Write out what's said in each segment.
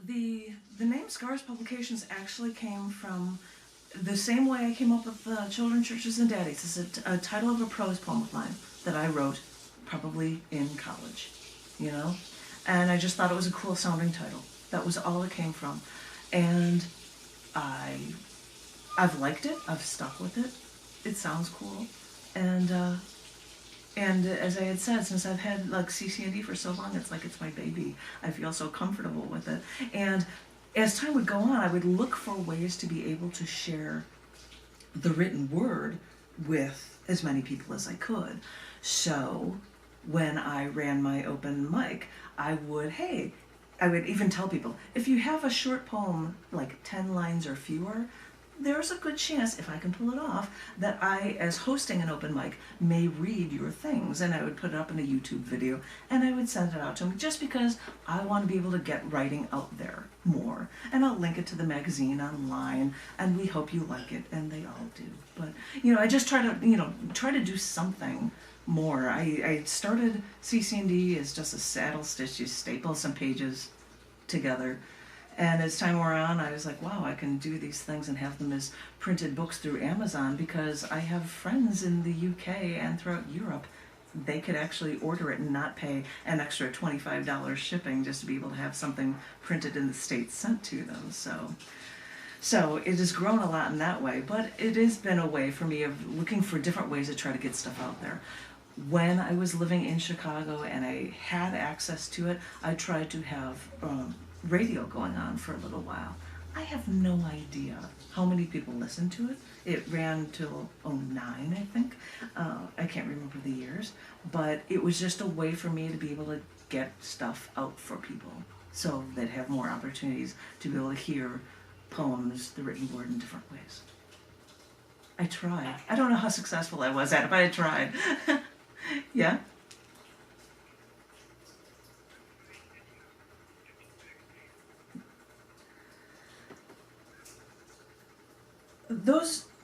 The name Scars Publications actually came from the same way I came up with Children's Churches and Daddies. It's a title of a prose poem of mine that I wrote probably in college, you know? And I just thought it was a cool sounding title. That was all it came from. And I've liked it. I've stuck with it. It sounds cool. And as I had said, since I've had like cc&d for so long, it's like it's my baby. I feel so comfortable with it. And as time would go on, I would look for ways to be able to share the written word with as many people as I could. So when I ran my open mic, I would even tell people, if you have a short poem, like 10 lines or fewer, there's a good chance, if I can pull it off, that I, as hosting an open mic, may read your things. And I would put it up in a YouTube video, and I would send it out to them, just because I want to be able to get writing out there more. And I'll link it to the magazine online, and we hope you like it, and they all do. But, I just try to do something more. I started cc&d as just a saddle stitch. You staple some pages together. And as time wore on, I was like, wow, I can do these things and have them as printed books through Amazon, because I have friends in the UK and throughout Europe. They could actually order it and not pay an extra $25 shipping just to be able to have something printed in the States sent to them. So it has grown a lot in that way, but it has been a way for me of looking for different ways to try to get stuff out there. When I was living in Chicago and I had access to it, I tried to have radio going on for a little while. I have no idea how many people listened to it. It ran till 2009, I think. I can't remember the years, but it was just a way for me to be able to get stuff out for people, so they'd have more opportunities to be able to hear poems, the written word, in different ways. I tried. I don't know how successful I was at it, but I tried. Yeah?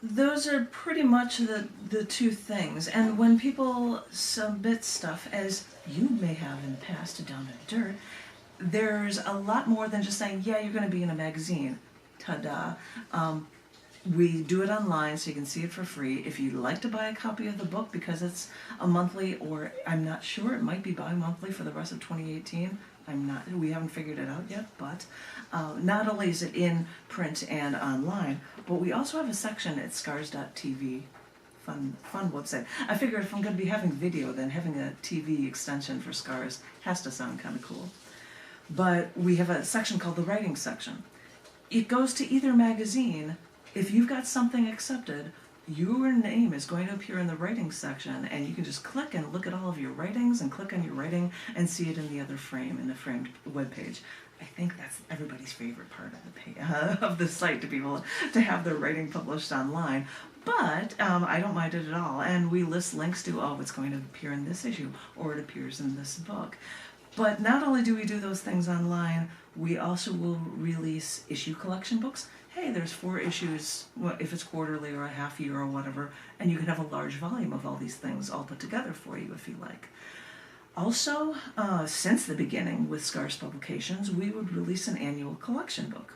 Those are pretty much the two things. And when people submit stuff, as you may have in the past down in the dirt, there's a lot more than just saying, yeah, you're going to be in a magazine. Ta-da. We do it online so you can see it for free. If you'd like to buy a copy of the book, because it's a monthly, or I'm not sure, it might be bi-monthly for the rest of 2018. We haven't figured it out yet, but not only is it in print and online, but we also have a section at scars.tv, fun website. I figured if I'm going to be having video, then having a TV extension for Scars has to sound kind of cool. But we have a section called the writing section. It goes to either magazine. If you've got something accepted, your name is going to appear in the writing section, and you can just click and look at all of your writings and click on your writing and see it in the other frame, in the framed web page. I think that's everybody's favorite part of the site, to be able to have their writing published online. But I don't mind it at all, and we list links to, it's going to appear in this issue, or it appears in this book. But not only do we do those things online, we also will release issue collection books. Hey, there's 4 issues, if it's quarterly or a half year or whatever, and you can have a large volume of all these things all put together for you if you like. Also, since the beginning with Scars Publications, we would release an annual collection book.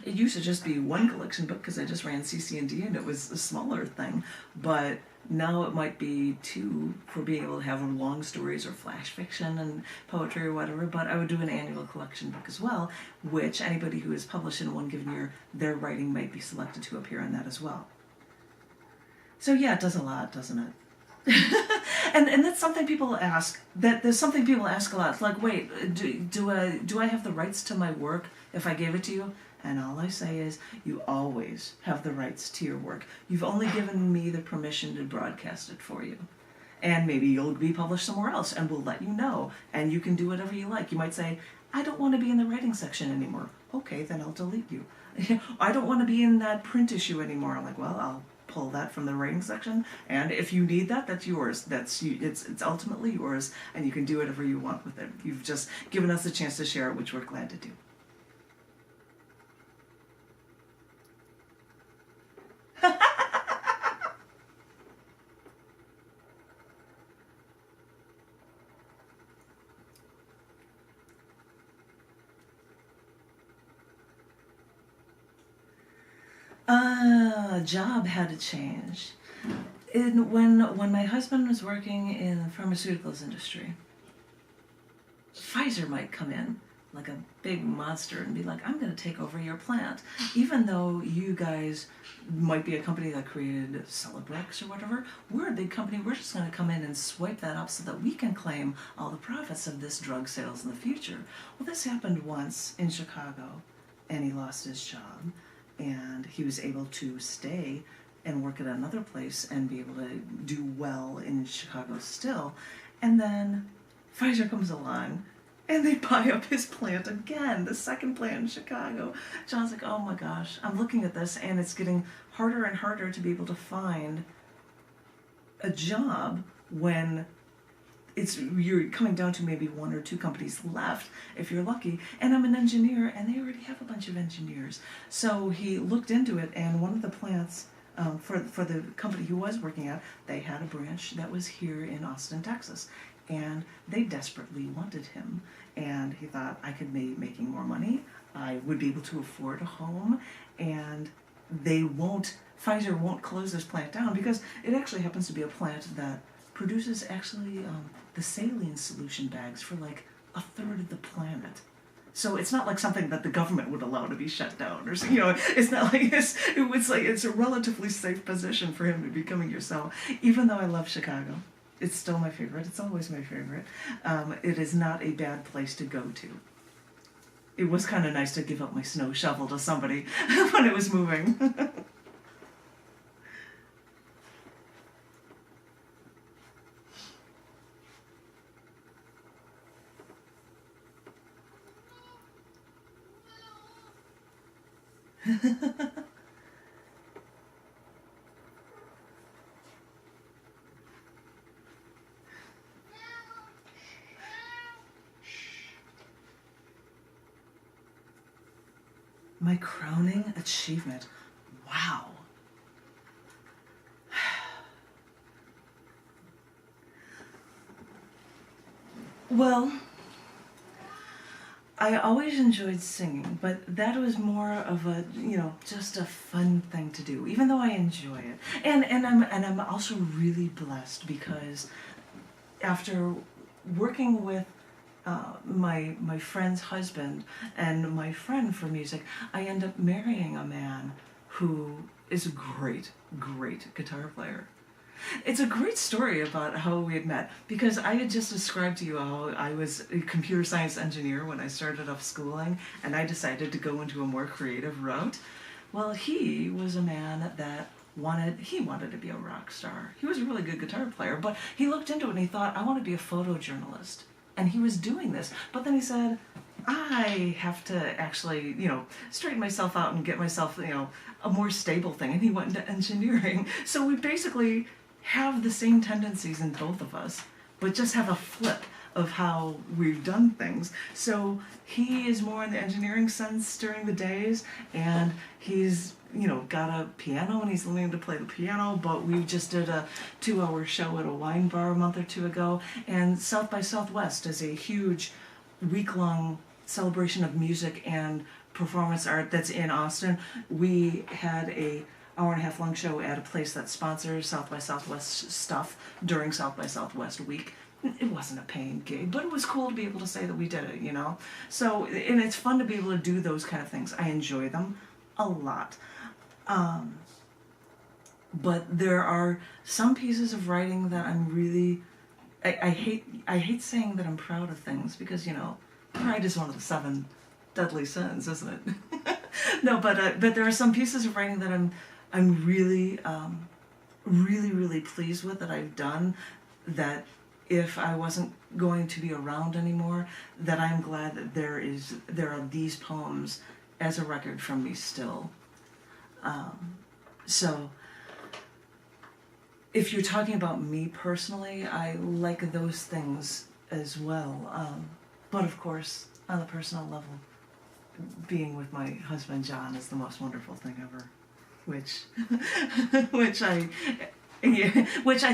It used to just be one collection book because I just ran cc&d and it was a smaller thing, but now it might be 2 for being able to have long stories or flash fiction and poetry or whatever, but I would do an annual collection book as well, which anybody who is published in one given year, their writing might be selected to appear in that as well. So yeah, it does a lot, doesn't it? and that's something people ask. There's something people ask a lot. It's like, wait, do I have the rights to my work if I gave it to you? And all I say is, you always have the rights to your work. You've only given me the permission to broadcast it for you. And maybe you'll be published somewhere else, and we'll let you know. And you can do whatever you like. You might say, I don't want to be in the writing section anymore. Okay, then I'll delete you. I don't want to be in that print issue anymore. I'm like, well, I'll pull that from the writing section. And if you need that, that's yours. It's ultimately yours, and you can do whatever you want with it. You've just given us a chance to share it, which we're glad to do. job had to change. When my husband was working in the pharmaceuticals industry, Pfizer might come in like a big monster and be like, I'm going to take over your plant. Even though you guys might be a company that created Celebrex or whatever, we're a big company. We're just going to come in and swipe that up so that we can claim all the profits of this drug sales in the future. Well, this happened once in Chicago, and he lost his job, and he was able to stay and work at another place and be able to do well in Chicago still. And then Pfizer comes along and they buy up his plant again, the second plant in Chicago. John's like, oh my gosh, I'm looking at this and it's getting harder and harder to be able to find a job when you're coming down to maybe one or two companies left, if you're lucky. And I'm an engineer, and they already have a bunch of engineers. So he looked into it, and one of the plants for the company he was working at, they had a branch that was here in Austin, Texas. And they desperately wanted him. And he thought, I could be making more money. I would be able to afford a home. And Pfizer won't close this plant down, because it actually happens to be a plant that produces actually the saline solution bags for like a third of the planet. So it's not like something that the government would allow to be shut down, or it's not like it's a relatively safe position for him to be coming here. So even though I love Chicago, it's still my favorite. It's always my favorite. It is not a bad place to go to. It was kind of nice to give up my snow shovel to somebody when it was moving. My crowning achievement. Wow. Well, I always enjoyed singing, but that was more of a, just a fun thing to do, even though I enjoy it. And I'm also really blessed, because after working with my friend's husband and my friend for music, I end up marrying a man who is a great, great guitar player. It's a great story about how we had met, because I had just described to you how I was a computer science engineer when I started off schooling, and I decided to go into a more creative route. Well, he was a man that wanted to be a rock star. He was a really good guitar player, but he looked into it and he thought, I want to be a photojournalist. And he was doing this, but then he said, I have to actually, straighten myself out and get myself, a more stable thing. And he went into engineering. So we basically have the same tendencies in both of us, but just have a flip of how we've done things. So he is more in the engineering sense during the days, and he's got a piano and he's learning to play the piano. But we just did a 2-hour show at a wine bar a month or two ago, and South by Southwest is a huge week-long celebration of music and performance art that's in Austin. We had a hour-and-a-half long show at a place that sponsors South by Southwest stuff during South by Southwest week. It wasn't a paying gig, but it was cool to be able to say that we did it, So, and it's fun to be able to do those kind of things. I enjoy them a lot. But there are some pieces of writing that I'm really, I hate saying that I'm proud of things, because, pride is one of the 7 deadly sins, isn't it? No, but there are some pieces of writing that I'm really, really, really pleased with, that I've done, that if I wasn't going to be around anymore, that I'm glad that there are these poems as a record from me still. So if you're talking about me personally, I like those things as well. But of course, on a personal level, being with my husband John is the most wonderful thing ever, which I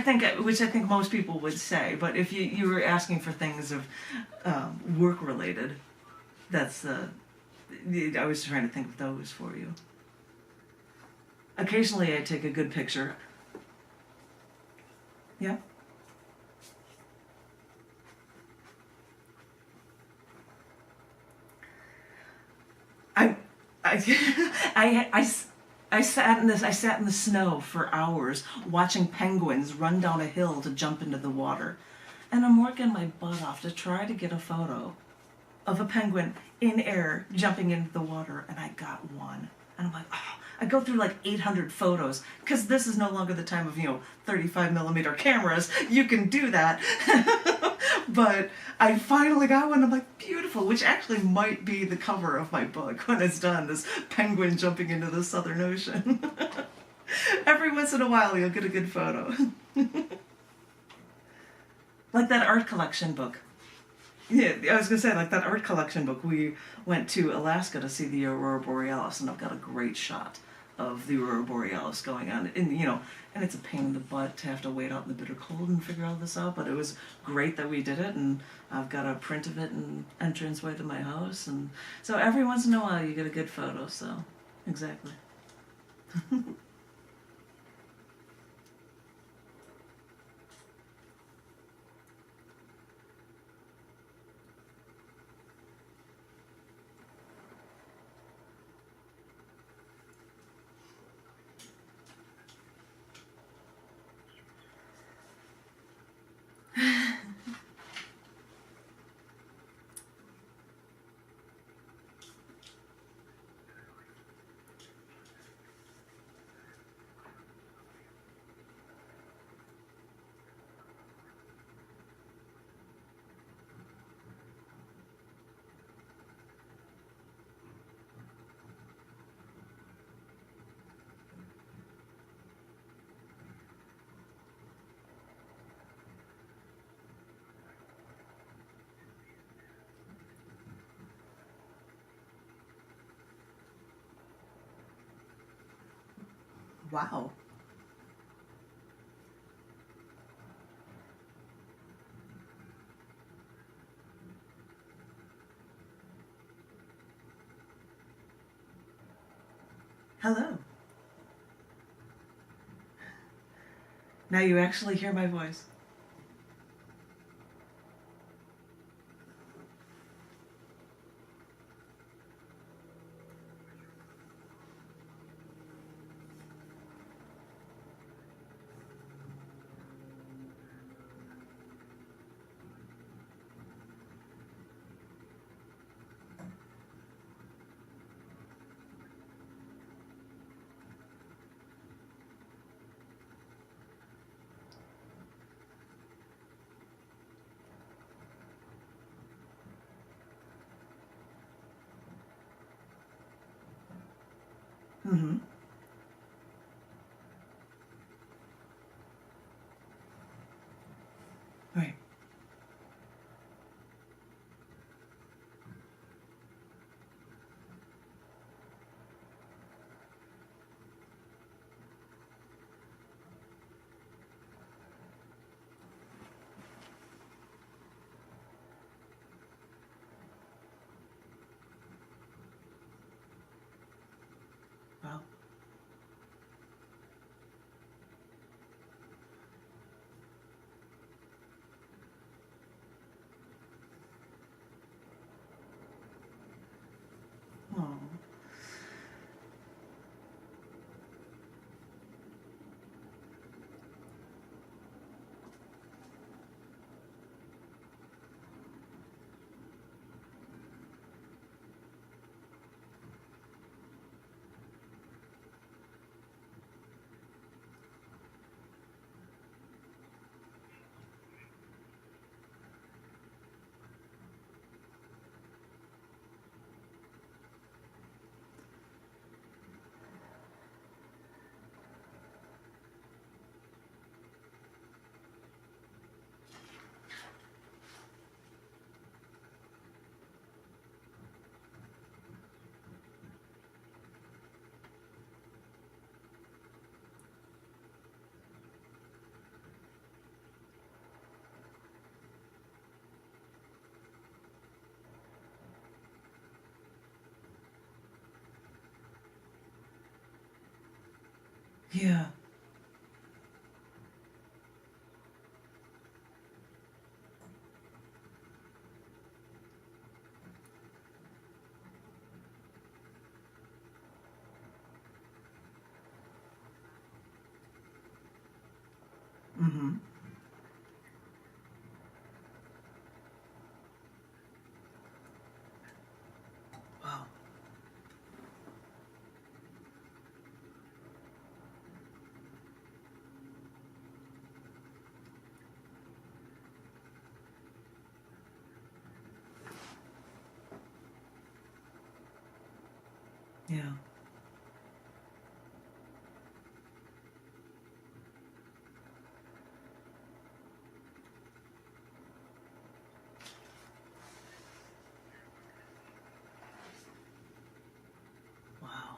think most people would say. But if you were asking for things of work related, I was trying to think of those for you. Occasionally I take a good picture. Yeah? I, I, I, I sat in the snow for hours watching penguins run down a hill to jump into the water. And I'm working my butt off to try to get a photo of a penguin in air jumping into the water, and I got one. And I'm like, oh, I go through like 800 photos, because this is no longer the time of, 35 millimeter cameras. You can do that. But I finally got one. I'm like, beautiful, which actually might be the cover of my book when it's done, this penguin jumping into the Southern Ocean. Every once in a while you'll get a good photo. Like that art collection book. Yeah, I was going to say, like that art collection book, we went to Alaska to see the Aurora Borealis, and I've got a great shot of the Aurora Borealis going on. And, and it's a pain in the butt to have to wait out in the bitter cold and figure all this out, but it was great that we did it, and I've got a print of it in entranceway to my house. And so every once in a while you get a good photo, so exactly. Wow. Hello. Now you actually hear my voice. Mm-hmm. Right. Wow. Yeah. Mm-hmm. Wow. Yeah. Wow.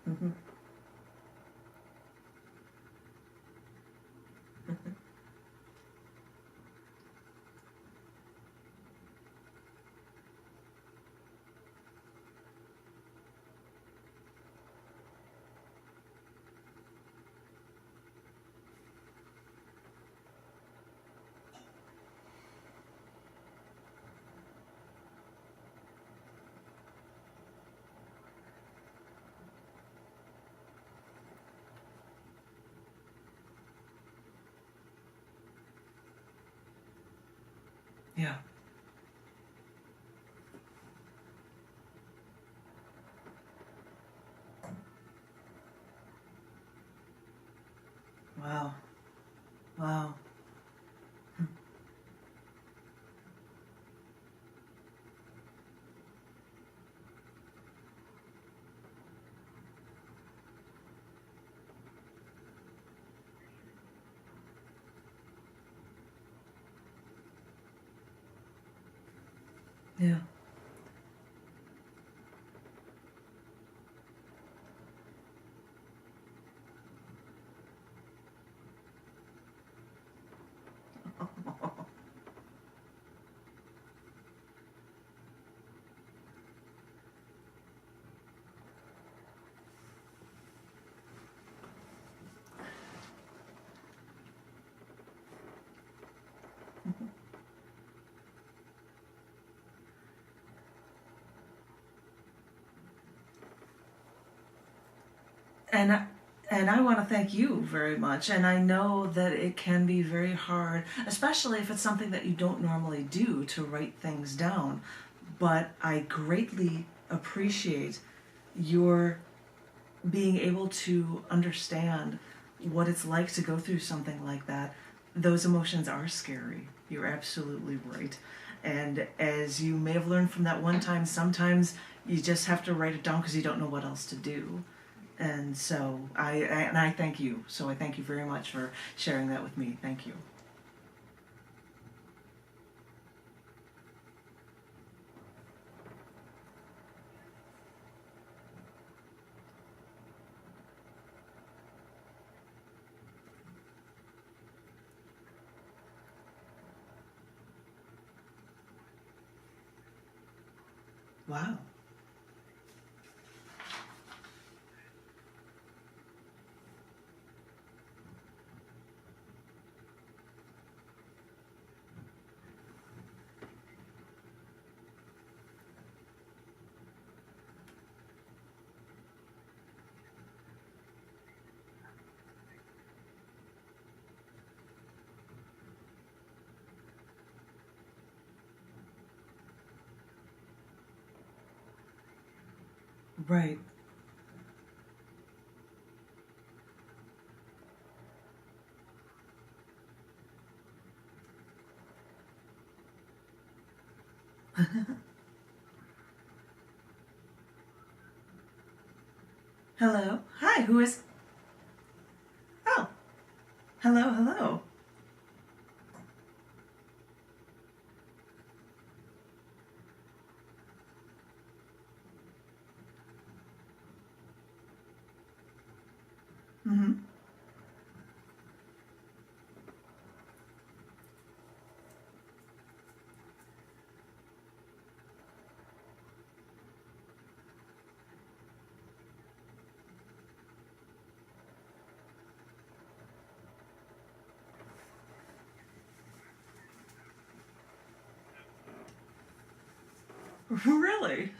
Mm-hmm. Yeah. Wow. Wow. Yeah. And I want to thank you very much. And I know that it can be very hard, especially if it's something that you don't normally do, to write things down. But I greatly appreciate your being able to understand what it's like to go through something like that. Those emotions are scary. You're absolutely right. And as you may have learned from that one time, sometimes you just have to write it down because you don't know what else to do. And so I thank you. So I thank you very much for sharing that with me. Thank you. Wow. Right. Hello. Hi. Who is? Hello, hello. Mm-hmm. Really?